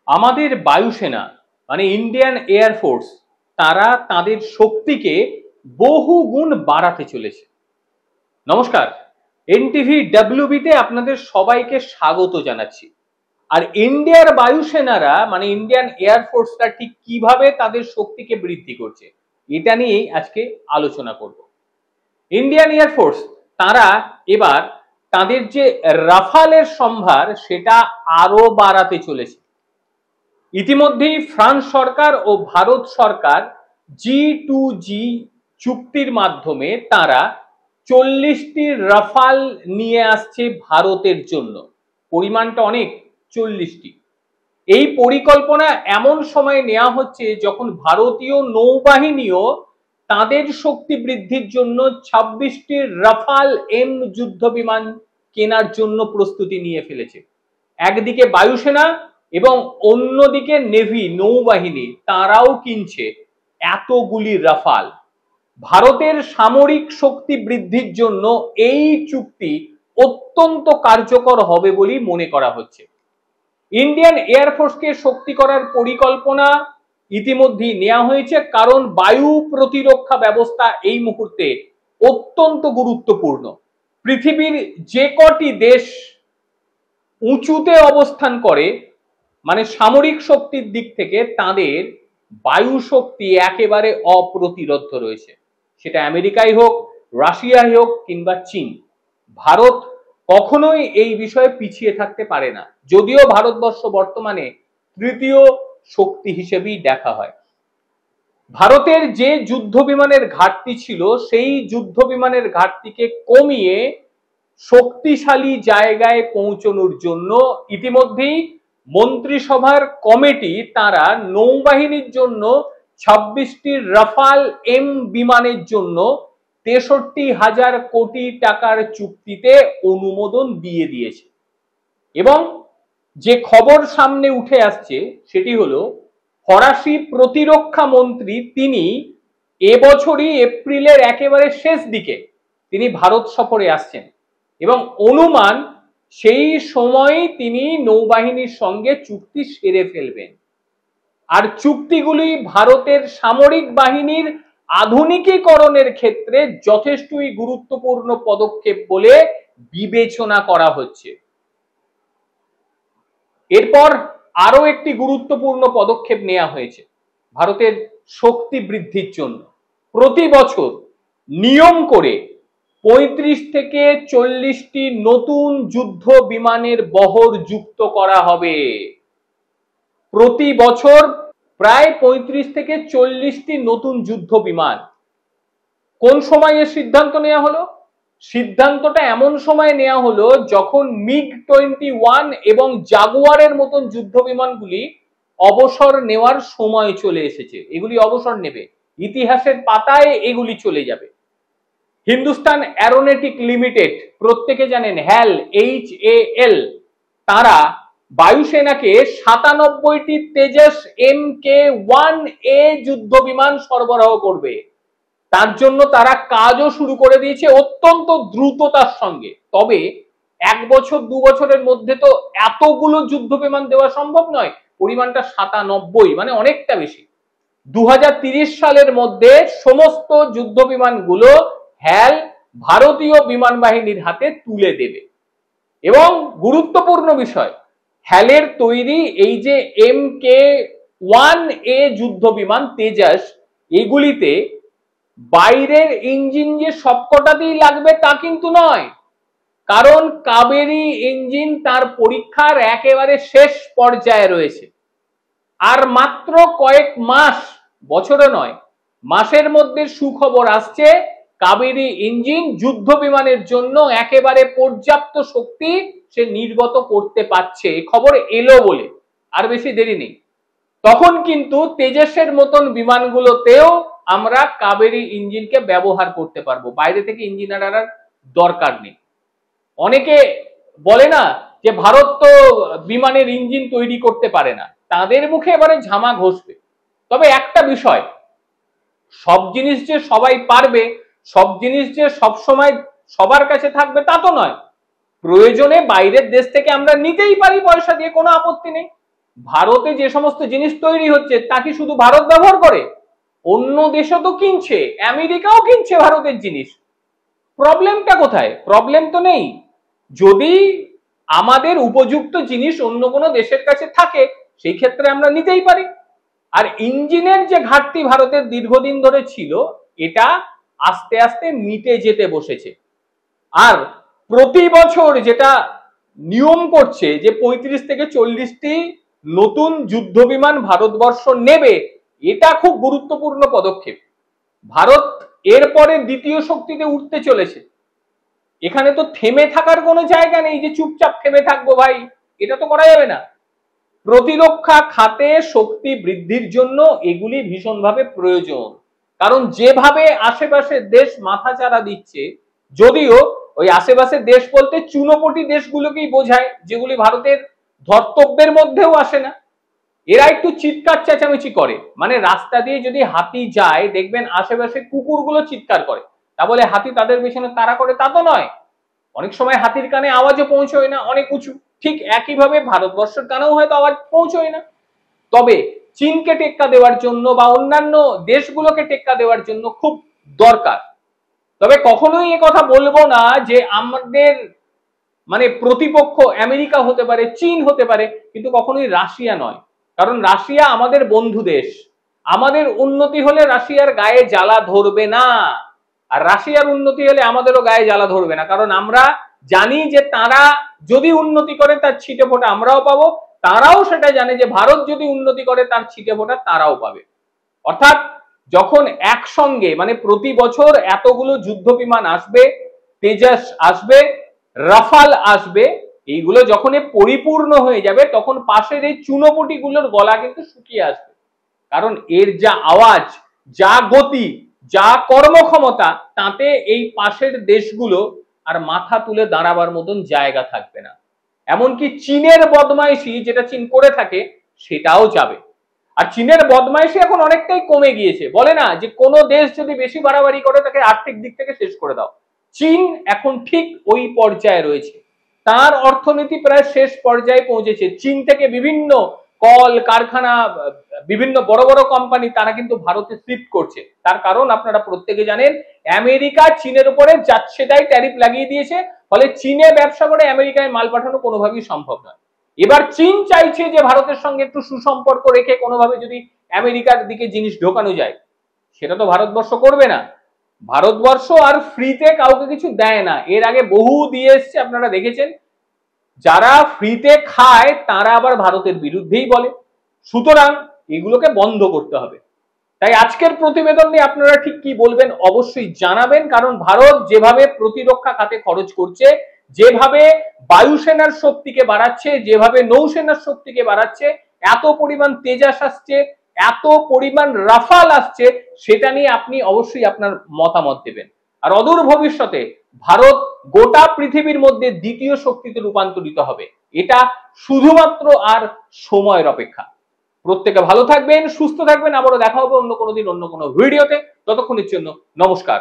আমাদের বায়ুসেনা মানে ইন্ডিয়ান এয়ার ফোর্স তারা তাদের শক্তিকে বহু গুণ বাড়াতে চলেছে। নমস্কার, এনটিভি ডাব্লিউবিতে আপনাদের সবাইকে স্বাগত জানাচ্ছি। আর ইন্ডিয়ার বায়ুসেনারা মানে ইন্ডিয়ান এয়ার ফোর্সটা ঠিক কিভাবে তাদের শক্তিকে বৃদ্ধি করছে এটা নিয়েই আজকে আলোচনা করব। ইন্ডিয়ান এয়ার ফোর্স তারা এবার তাদের যে রাফালের সম্ভার সেটা আরো বাড়াতে চলেছে। ইতিমধ্যেই ফ্রান্স সরকার ও ভারত সরকার G2G চুক্তির মাধ্যমে তারা 40টি রাফাল নিয়ে আসছে ভারতের জন্য। পরিমাণটা অনেক, 40টি। এই পরিকল্পনা এমন সময় নেওয়া হচ্ছে যখন ভারতীয় নৌবাহিনীও তাদের শক্তি বৃদ্ধির জন্য 26টি রাফাল এম যুদ্ধ বিমান কেনার জন্য প্রস্তুতি নিয়ে ফেলেছে। একদিকে বায়ুসেনা এবং অন্যদিকে নেভি নৌবাহিনী তারাও কিনছে এতগুলি রাফাল। ভারতের সামরিক শক্তি বৃদ্ধির জন্য এই চুক্তি অত্যন্ত কার্যকর হবে বলেই মনে করা হচ্ছে। ইন্ডিয়ান এয়ার ফোর্সকে শক্তি করার পরিকল্পনা ইতিমধ্যেই নেওয়া হয়েছে, কারণ বায়ু প্রতিরক্ষা ব্যবস্থা এই মুহূর্তে অত্যন্ত গুরুত্বপূর্ণ। পৃথিবীর যে কটি দেশ উঁচুতে অবস্থান করে মানে সামরিক শক্তির দিক থেকে তাদের বায়ু শক্তি একেবারে অপ্রতিরোধ্য রয়েছে, সেটা আমেরিকাই হোক, রাশিয়াই হোক কিংবা চীন। ভারত কখনোই এই বিষয়ে পিছিয়ে থাকতে পারে না, যদিও ভারতবর্ষ বর্তমানে তৃতীয় শক্তি হিসেবেই দেখা হয়। ভারতের যে যুদ্ধ বিমানের ঘাটতি ছিল সেই যুদ্ধ বিমানের ঘাটতিকে কমিয়ে শক্তিশালী জায়গায় পৌঁছানোর জন্য ইতিমধ্যেই মন্ত্রিসভার কমিটি তারা নৌবাহিনীর জন্য 26টি রাফাল এম বিমানের জন্য 63,000 কোটি টাকার চুক্তিতে অনুমোদন দিয়ে দিয়েছে। এবং যে খবর সামনে উঠে আসছে সেটি হলো ফরাসি প্রতিরক্ষা মন্ত্রী তিনি এবছরই এপ্রিলের একেবারে শেষ দিকে তিনি ভারত সফরে আসছেন এবং অনুমান সেই সময়ই তিনি নৌবাহিনীর সঙ্গে চুক্তি সেরে ফেলবেন। আর চুক্তিগুলি ভারতের সামরিক বাহিনীর আধুনিকীকরণের ক্ষেত্রে যথেষ্টই গুরুত্বপূর্ণ পদক্ষেপ বলে বিবেচনা করা হচ্ছে। এরপর আরো একটি গুরুত্বপূর্ণ পদক্ষেপ নেওয়া হয়েছে ভারতের শক্তি বৃদ্ধির জন্য। প্রতি বছর নিয়ম করে 35 থেকে 40টি নতুন যুদ্ধ বিমানের বহর যুক্ত করা হবে। প্রতি বছর প্রায় 35 থেকে 40টি নতুন যুদ্ধ বিমান। কোন সময় এর সিদ্ধান্ত নেওয়া হলো? সিদ্ধান্তটা এমন সময় নেওয়া হলো যখন MiG-21 এবং জাগুয়ারের মতন যুদ্ধ বিমানগুলি অবসর নেওয়ার সময় চলে এসেছে। এগুলি অবসর নেবে, ইতিহাসের পাতায় এগুলি চলে যাবে। হিন্দুস্তান অ্যারোনটিক লিমিটেড, প্রত্যেকে জানেন HAL, HAL, তারা বায়ুসেনাকে 97টি তেজস Mk-1A যুদ্ধ বিমান সরবরাহ করবে। তার জন্য তারা কাজও শুরু করে দিয়েছে অত্যন্ত দ্রুততার সঙ্গে। তবে 1 বছর 2 বছরের মধ্যে তো এতগুলো যুদ্ধ বিমান দেওয়া সম্ভব নয়, পরিমাণটা 97 মানে অনেকটা বেশি। 2030 সালের মধ্যে সমস্ত যুদ্ধ বিমানগুলো HAL ভারতীয় বিমান বাহিনীর হাতে তুলে দেবে। এবং গুরুত্বপূর্ণ বিষয়, HAL এর তৈরি এই যে Mk-1A যুদ্ধ বিমান তেজস, এগুলিতে বাইরের ইঞ্জিন যে সবকটাতেই লাগবে তা কিন্তু নয়, কারণ কাবেরী ইঞ্জিন তার পরীক্ষার একেবারে শেষ পর্যায়ে রয়েছে। আর মাত্র কয়েক মাস, বছরে নয় মাসের মধ্যে সুখবর আসছে, কাবেরী ইঞ্জিন যুদ্ধ বিমানের জন্য একেবারে পর্যাপ্ত শক্তি সে নির্গত করতে পারছে। এই খবর এলো বলে আর বেশি দেরি নেই। তখন কিন্তু তেজসের মতন বিমানগুলোতেও আমরা কাবেরী ইঞ্জিনকে ব্যবহার করতে পারবো, বাইরে থেকে ইঞ্জিন আনার দরকার নেই। অনেকে বলে না যে ভারত তো বিমানের ইঞ্জিন তৈরি করতে পারে না, তাদের মুখে এবারে ঝামা ঘষবে। তবে একটা বিষয়, সব জিনিস যে সবাই পারবে, সব জিনিস যে সব সময় সবার কাছে থাকবে তা তো নয়। প্রয়োজনে বাইরের দেশ থেকে আমরা নিতেই পারি পয়সা দিয়ে, কোনো আপত্তি নেই। ভারতে যে সমস্ত জিনিস তৈরি হচ্ছে তা কি শুধু ভারত ব্যবহার করে? অন্য দেশও তো কিনছে, আমেরিকাও কিনছে ভারতের জিনিস। প্রবলেমটা কোথায়? প্রবলেম তো নেই। যদি আমাদের উপযুক্ত জিনিস অন্য কোনো দেশের কাছে থাকে সেই ক্ষেত্রে আমরা নিতেই পারি। আর ইঞ্জিনের যে ঘাটতি ভারতের দীর্ঘদিন ধরে ছিল, এটা আস্তে আস্তে মিটে যেতে বসেছে। আর প্রতি বছর যেটা নিয়ম করছে যে 35 থেকে 40টি নতুন যুদ্ধ বিমান ভারতবর্ষ নেবে, এটা খুব গুরুত্বপূর্ণ পদক্ষেপ। ভারত এরপরে দ্বিতীয় শক্তিতে উঠতে চলেছে। এখানে তো থেমে থাকার কোনো জায়গা নেই যে চুপচাপ থেমে থাকবো ভাই, এটা তো করা যাবে না। প্রতিরক্ষা খাতে শক্তি বৃদ্ধির জন্য এগুলি ভীষণভাবে প্রয়োজন। কারণ যেভাবে আশেপাশের দেশ মাথাচাড়া দিচ্ছে, যদিও ওই আশেপাশের দেশ বলতে চুনোপটি দেশগুলোকেই বোঝায়, যেগুলি ভারতের ধর্তব্যের মধ্যেও আসে না। এরা একটু চিৎকার চেঁচামেচি করে, মানে রাস্তা দিয়ে যদি হাতি যায় দেখবেন আশেপাশে কুকুরগুলো চিৎকার করে, তা বলে হাতি তাদের পেছনে তাড়া করে তা তো নয়। অনেক সময় হাতির কানে আওয়াজও পৌঁছয় না, অনেক উঁচু। ঠিক একইভাবে ভারতবর্ষের কানেও হয়তো আওয়াজ পৌঁছয় না। তবে চীনকে টেক্কা দেওয়ার জন্য বা অন্যান্য দেশগুলোকে টেক্কা দেওয়ার জন্য খুব দরকার। তবে কখনোই এ কথা বলবো না যে আমাদের মানে প্রতিপক্ষ আমেরিকা হতে পারে, চীন হতে পারে, কিন্তু কখনোই রাশিয়া নয়। কারণ রাশিয়া আমাদের বন্ধু দেশ। আমাদের উন্নতি হলে রাশিয়ার গায়ে জ্বালা ধরবে না, আর রাশিয়ার উন্নতি হলে আমাদেরও গায়ে জ্বালা ধরবে না। কারণ আমরা জানি যে তারা যদি উন্নতি করে তার ছিটে ফোঁটা আমরাও পাবো, তারাও সেটা জানে যে ভারত যদি উন্নতি করে তার ছিটে ফোঁটা তারাও পাবে। অর্থাৎ যখন একসঙ্গে মানে প্রতি বছর এতগুলো যুদ্ধ বিমান আসবে, তেজাস আসবে, রাফাল আসবে, এইগুলো যখন পরিপূর্ণ হয়ে যাবে তখন পাশের এই চুনোপুটি গুলোর গলা কিন্তু শুকিয়ে আসবে। কারণ এর যা আওয়াজ, যা গতি, যা কর্মক্ষমতা, তাতে এই পাশের দেশগুলো আর মাথা তুলে দাঁড়াবার মতন জায়গা থাকবে না। এমনকি চীনের বদমাইশি যেটা চীন করে থাকে সেটাও যাবে। আর চীনের বদমাইশি এখন অনেকটাই কমে গিয়েছে। বলে না যে কোনো দেশ যদি বেশি বাড়াবাড়ি করে তাকে আর্থিক দিক থেকে শেষ করে দাও, চীন এখন ঠিক ওই পর্যায়ে রয়েছে। তার অর্থনীতি প্রায় শেষ পর্যায়ে পৌঁছেছে। চীন থেকে বিভিন্ন কল কারখানা, বিভিন্ন বড় বড় কোম্পানি তারা কিন্তু ভারতে শিফট করছে। তার কারণ আপনারা প্রত্যেকে জানেন, আমেরিকা চীনের উপরে যাচ্ছেতাই ট্যারিফ লাগিয়ে দিয়েছে। ফলে চীনে ব্যবসা করে আমেরিকায় মাল পাঠানো কোনোভাবেই সম্ভব নয়। এবার চীন চাইছে যে ভারতের সঙ্গে একটু সুসম্পর্ক রেখে কোনোভাবে যদি আমেরিকার দিকে জিনিস ঢোকানো যায়। সেটা তো ভারতবর্ষ করবে না। ভারতবর্ষ আর ফ্রিতে কাউকে কিছু দেয় না। এর আগে বহু দিয়ে এসছে, আপনারা দেখেছেন। যারা ফ্রিতে খায় তারা আবার ভারতের বিরুদ্ধেই বলে। সুতরাং এগুলোকে বন্ধ করতে হবে। তাই আজকের প্রতিবেদন নিয়ে আপনারা ঠিক কি বলবেন অবশ্যই জানাবেন। কারণ ভারত যেভাবে প্রতিরক্ষা খাতে খরচ করছে, যেভাবে বায়ুসেনার শক্তিকে বাড়াচ্ছে, যেভাবে নৌসেনার শক্তিকে বাড়াচ্ছে, এত পরিমাণ তেজাস আসছে, এত পরিমাণ রাফাল আসছে, সেটা নিয়ে আপনি অবশ্যই আপনার মতামত দেবেন। আর অদূর ভবিষ্যতে ভারত গোটা পৃথিবীর মধ্যে দ্বিতীয় শক্তিতে রূপান্তরিত হবে। এটা শুধুমাত্র আর সময়ের অপেক্ষা। প্রত্যেকে ভালো থাকবেন, সুস্থ থাকবেন। আবারও দেখা হবে অন্য কোনো দিন অন্য কোনো ভিডিওতে। ততক্ষণের জন্য নমস্কার।